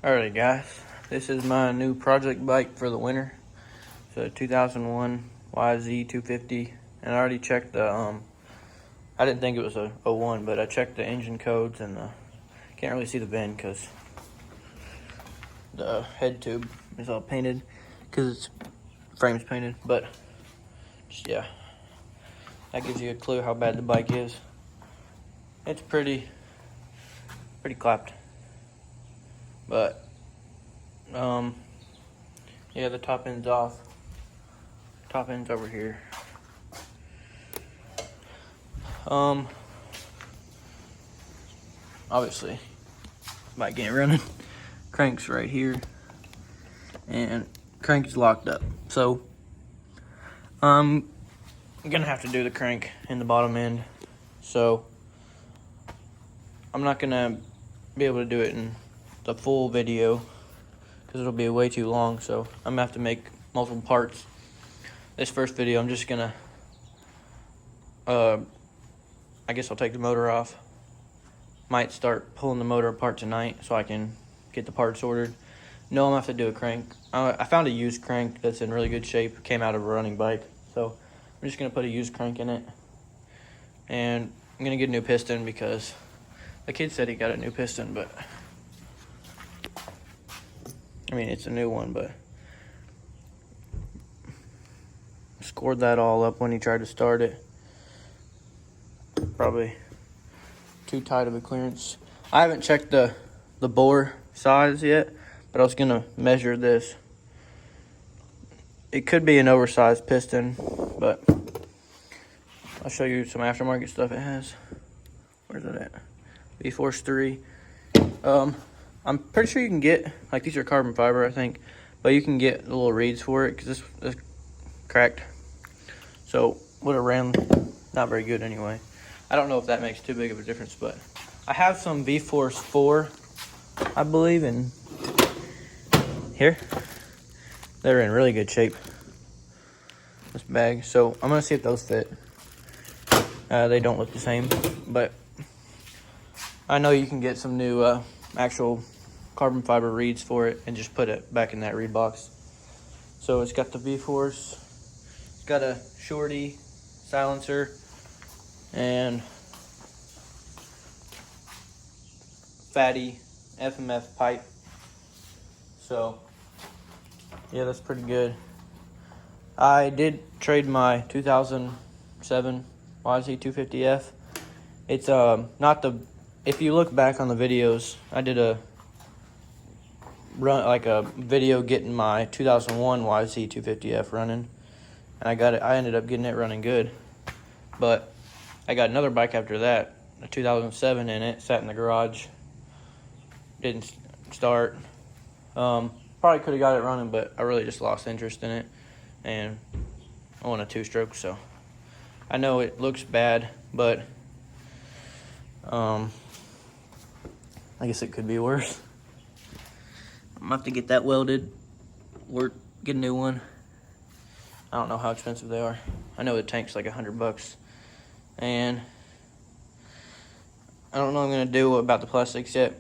Alright guys, this is my new project bike for the winter. It's a 2001 Yz250, and I already checked the I didn't think it was a 01, but I checked the engine codes, and can't really see the VIN because the head tube is all painted because its frame's painted. But just, yeah, that gives you a clue how bad the bike is. It's pretty clapped. But yeah, the top end's off. Top end's over here. Obviously, bike ain't running. Crank's right here, and crank's locked up. So I'm gonna have to do the crank in the bottom end. So I'm not gonna be able to do it in the full video because it'll be way too long. So I'm gonna have to make multiple parts. This first video, I'm just gonna I guess I'll take the motor off. Might start pulling the motor apart tonight so I can get the parts ordered. No, I'm gonna have to do a crank. I found a used crank that's in really good shape. Came out of a running bike, so I'm just gonna put a used crank in it, and I'm gonna get a new piston because the kid said he got a new piston, but I mean it's a new one, but scored that all up when he tried to start it. Probably too tight of a clearance. I haven't checked the bore size yet, but I was gonna measure this. It could be an oversized piston, but I'll show you some aftermarket stuff it has. Where's it at? V-Force 3. I'm pretty sure you can get, like, these are carbon fiber, I think, but you can get little reeds for it because this cracked. So would have ran not very good anyway. I don't know if that makes too big of a difference, but I have some V-Force 4, I believe, in here. They're in really good shape, this bag. So I'm gonna see if those fit. They don't look the same, but I know you can get some new actual carbon fiber reeds for it and just put it back in that reed box. So it's got the V-Force, it's got a shorty silencer, and fatty FMF pipe. So yeah, that's pretty good. I did trade my 2007 Yz250F. It's not the, if you look back on the videos, I did a video getting my 2001 Yz250F running, and I ended up getting it running good. But I got another bike after that, a 2007 in it, sat in the garage, didn't start. Probably could have got it running, but I really just lost interest in it, and I want a two-stroke. So I know it looks bad, but I guess it could be worse. I'm gonna have to get that welded or get a new one. I don't know how expensive they are. I know the tank's like $100, and I don't know what I'm gonna do about the plastics yet.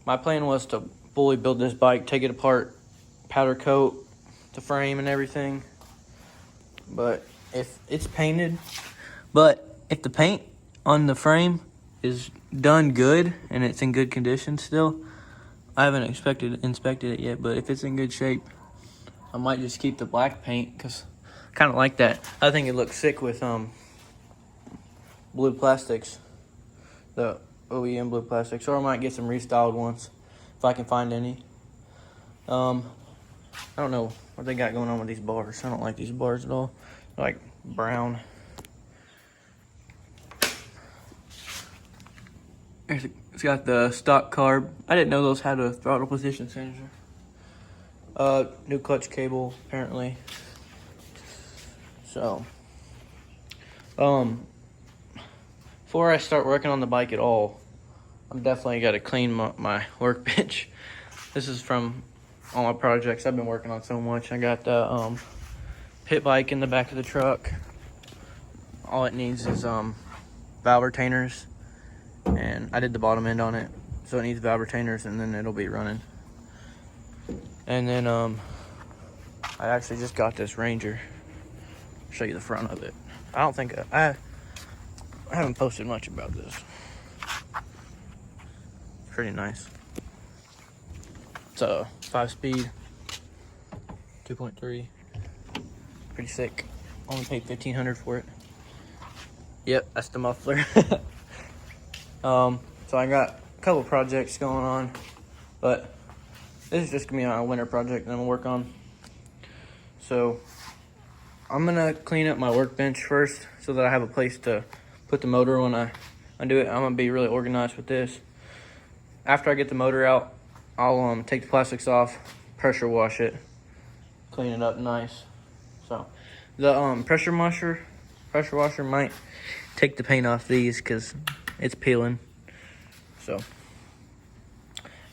My plan was to fully build this bike, take it apart, powder coat the frame and everything. But if it's painted, if the paint on the frame is done good and it's in good condition still, I haven't inspected it yet, but if it's in good shape, I might just keep the black paint because I kind of like that. I think it looks sick with blue plastics, the OEM blue plastics, or I might get some restyled ones if I can find any. I don't know what they got going on with these bars. I don't like these bars at all. They're like brown. It's got the stock carb. I didn't know those had a throttle position sensor. New clutch cable apparently. So before I start working on the bike at all, I'm definitely got to clean my workbench. This is from all my projects I've been working on so much. I got the pit bike in the back of the truck. All it needs is valve retainers, and I did the bottom end on it, so it needs valve retainers, and then it'll be running. And then I actually just got this Ranger. I'll show you the front of it. I don't think I haven't posted much about this. Pretty nice. It's a 5-speed, 2.3. Pretty sick. Only paid $1,500 for it. Yep, that's the muffler. So I got a couple projects going on, but this is just gonna be a winter project that I'm gonna work on. So I'm gonna clean up my workbench first so that I have a place to put the motor when I do it. I'm gonna be really organized with this. After I get the motor out, I'll take the plastics off, pressure wash it, clean it up nice. So the pressure washer might take the paint off these because it's peeling. So,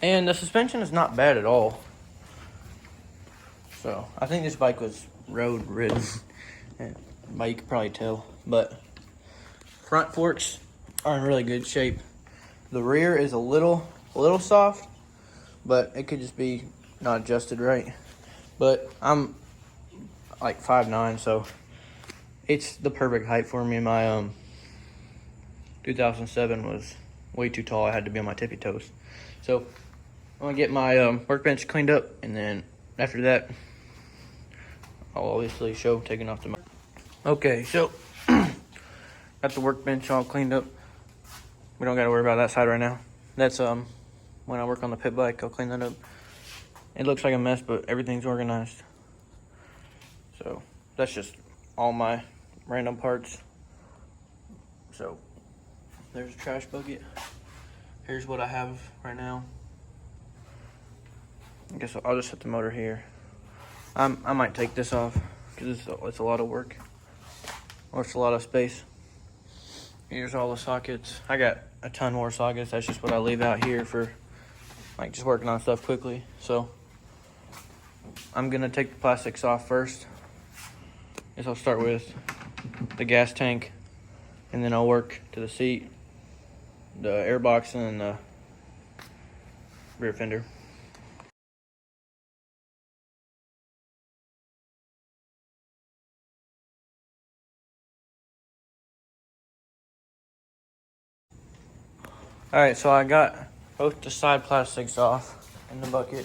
and the suspension is not bad at all. So I think this bike was road ridden. You could probably tell, but front forks are in really good shape. The rear is a little soft, but it could just be not adjusted right. But I'm like 5'9", so it's the perfect height for me. My 2007 was way too tall. I had to be on my tippy toes. So I'm gonna get my workbench cleaned up, and then after that, I'll obviously show taking off the motor. Okay, so got the workbench all cleaned up. We don't gotta worry about that side right now. That's when I work on the pit bike, I'll clean that up. It looks like a mess, but everything's organized. So that's just all my random parts. So there's a trash bucket. Here's what I have right now. I guess I'll just set the motor here. I might take this off because it's a lot of work, or it's a lot of space. Here's all the sockets. I got a ton more sockets. That's just what I leave out here for like just working on stuff quickly. So I'm gonna take the plastics off first. Guess I'll start with the gas tank, and then I'll work to the seat, the air box, and the rear fender. Alright, so I got both the side plastics off in the bucket.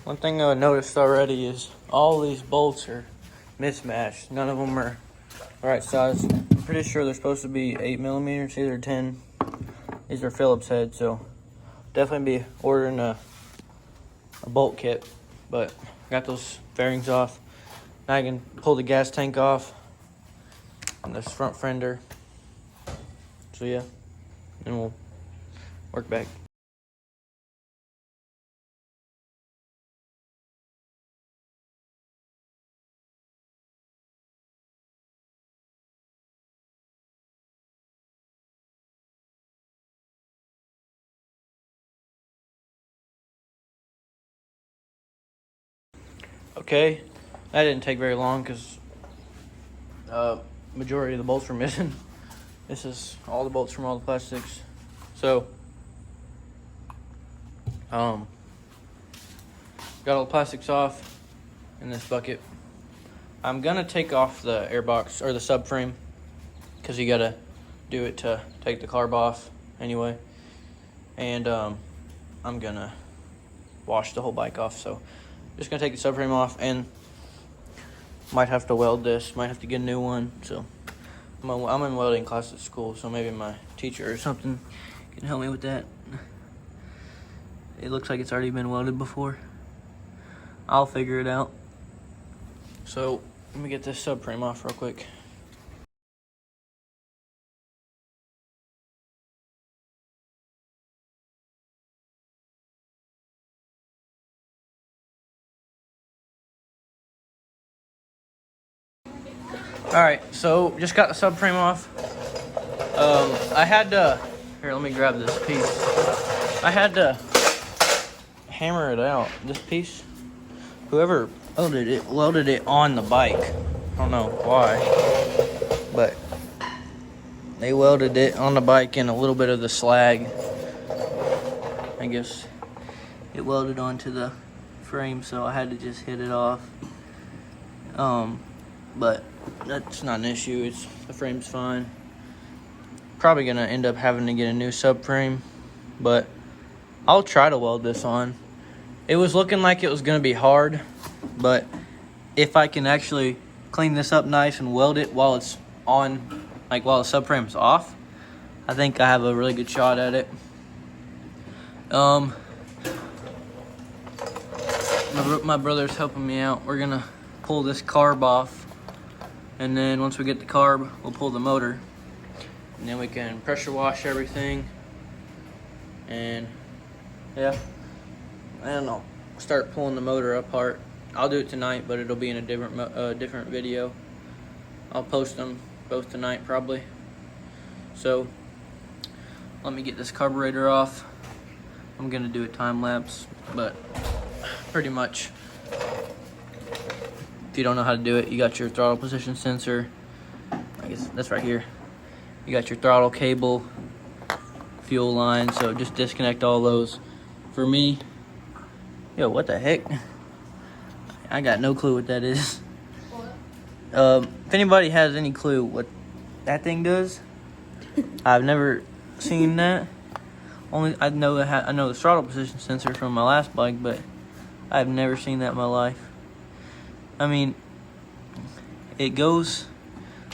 One thing I noticed already is all these bolts are mismatched. None of them are the right size. I'm pretty sure they're supposed to be 8mm, either 10. These are Phillips heads, so definitely be ordering a bolt kit. But I got those fairings off. Now I can pull the gas tank off and this front fender. So yeah, then we'll work back. Okay, that didn't take very long because majority of the bolts were missing. This is all the bolts from all the plastics. So got all the plastics off in this bucket. I'm gonna take off the airbox or the subframe because you gotta do it to take the carb off anyway. And I'm gonna wash the whole bike off. So just gonna take the subframe off, and might have to weld this, might have to get a new one. So I'm in welding class at school, so maybe my teacher or something can help me with that. It looks like it's already been welded before. I'll figure it out. So let me get this subframe off real quick. Alright, so just got the subframe off. I had to, here, let me grab this piece. I had to hammer it out. This piece, whoever welded it on the bike. I don't know why, but they welded it on the bike in a little bit of the slag. I guess it welded onto the frame, so I had to just hit it off. But that's not an issue. The frame's fine. Probably gonna end up having to get a new subframe, but I'll try to weld this on. It was looking like it was gonna be hard, but if I can actually clean this up nice and weld it while it's on, like while the subframe's off, I think I have a really good shot at it. My brother's helping me out. We're gonna pull this carb off, and then once we get the carb, we'll pull the motor, and then we can pressure wash everything, and yeah, I don't know, start pulling the motor apart. I'll do it tonight, but it'll be in a different video. I'll post them both tonight probably. So let me get this carburetor off. I'm gonna do a time lapse, but pretty much, if you don't know how to do it, you got your throttle position sensor. I guess that's right here. You got your throttle cable, fuel line, so just disconnect all those. For me, yo, what the heck? I got no clue what that is. If anybody has any clue what that thing does, I've never seen that. Only I know the throttle position sensor from my last bike, but I've never seen that in my life. I mean, it goes,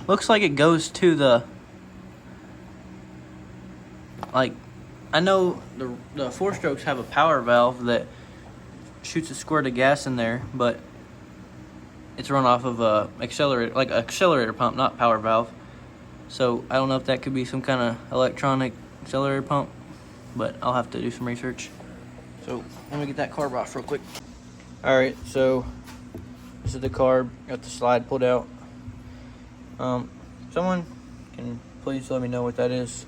looks like it goes to the, like, I know the 4-strokes have a power valve that shoots a squirt of gas in there, but it's run off of a accelerator, like accelerator pump, not power valve. So I don't know if that could be some kind of electronic accelerator pump, but I'll have to do some research. So let me get that carb off real quick. All right, so this is the carb. Got the slide pulled out. Someone can please let me know what that is.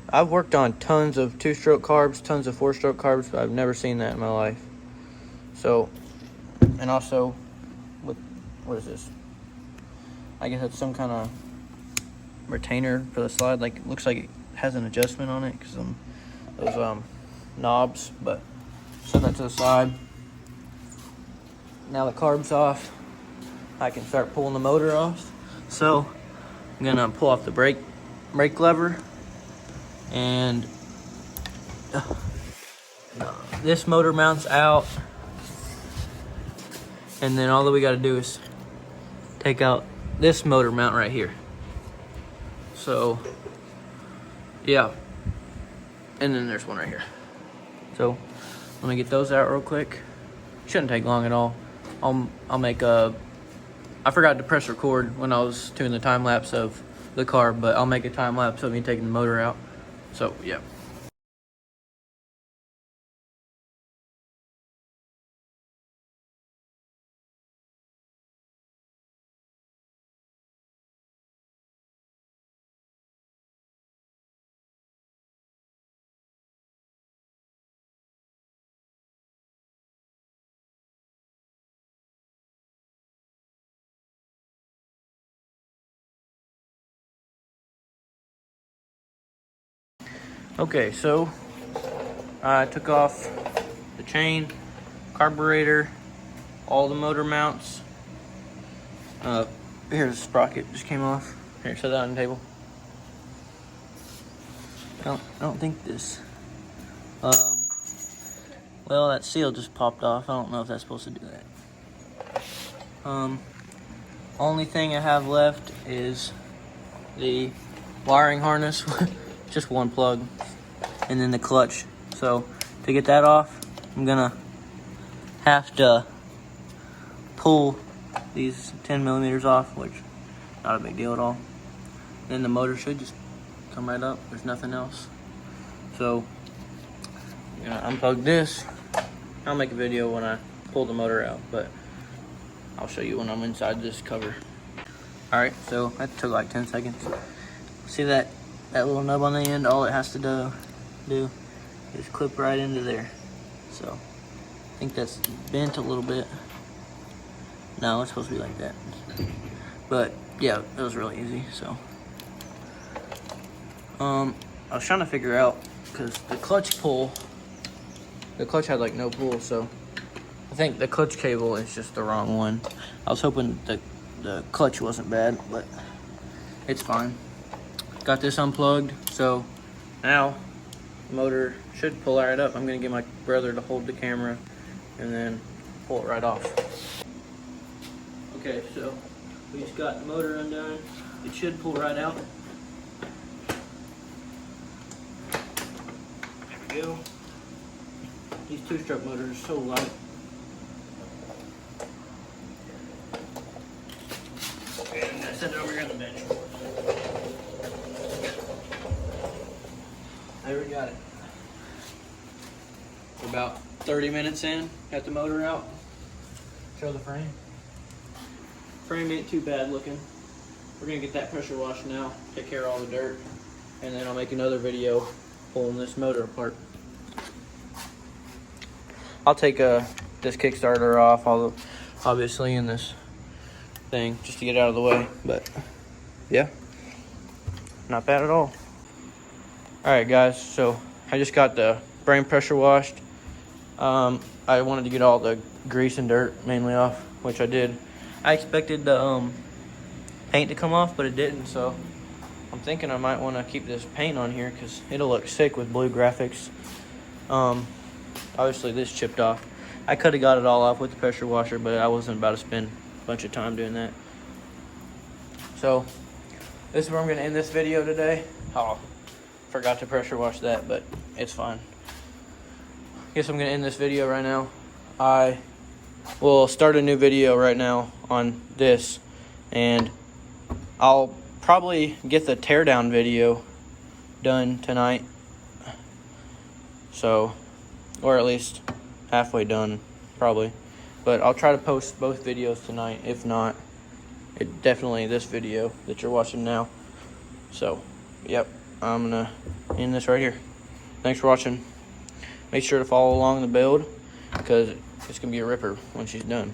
I've worked on tons of 2-stroke carbs, tons of 4-stroke carbs, but I've never seen that in my life. So, and also, what is this? I guess it's some kind of retainer for the slide. Like, it looks like it has an adjustment on it because those knobs. But set that to the side. Now the carb's off, I can start pulling the motor off. So I'm gonna pull off the brake lever, and this motor mounts out, and then all that we gotta do is take out this motor mount right here. So yeah, and then there's one right here. So let me get those out real quick. Shouldn't take long at all. I'll make a, I forgot to press record when I was doing the time lapse of the car, but I'll make a time lapse of me taking the motor out. So yeah. Okay, so I took off the chain, carburetor, all the motor mounts. Here's the sprocket, just came off. Here, set that on the table. I don't think this. Well, that seal just popped off. I don't know if that's supposed to do that. Only thing I have left is the wiring harness. Just one plug, and then the clutch. So to get that off, I'm gonna have to pull these 10 millimeters off, which not a big deal at all. Then the motor should just come right up. There's nothing else. So I'm gonna unplug this. I'll make a video when I pull the motor out, but I'll show you when I'm inside this cover. All right, so that took like 10 seconds. See that little nub on the end? All it has to do is clip right into there. So I think that's bent a little bit. No, it's supposed to be like that. But yeah, it was really easy. So I was trying to figure out, because the clutch had like no pull, so I think the clutch cable is just the wrong one. I was hoping the clutch wasn't bad, but it's fine. Got this unplugged, so now the motor should pull right up. I'm gonna get my brother to hold the camera and then pull it right off. Okay, so we just got the motor undone. It should pull right out. There we go. These two-stroke motors are so light. Okay, I'm gonna set it over here on the bench. There we got it. We're about 30 minutes in, got the motor out. Show the frame. Frame ain't too bad looking. We're gonna get that pressure washed now, take care of all the dirt, and then I'll make another video pulling this motor apart. I'll take this Kickstarter off, obviously in this thing, just to get out of the way, but yeah, not bad at all. Alright guys, so I just got the frame pressure washed. I wanted to get all the grease and dirt mainly off, which I did. I expected the paint to come off, but it didn't, so I'm thinking I might want to keep this paint on here because it'll look sick with blue graphics. Obviously this chipped off. I could have got it all off with the pressure washer, but I wasn't about to spend a bunch of time doing that. So this is where I'm going to end this video today. Oh, forgot to pressure wash that, but it's fine. Guess I'm going to end this video right now. I will start a new video right now on this, and I'll probably get the teardown video done tonight. So, or at least halfway done, probably. But I'll try to post both videos tonight. If not, definitely this video that you're watching now. So, yep, I'm gonna end this right here. Thanks for watching. Make sure to follow along the build because it's gonna be a ripper when she's done.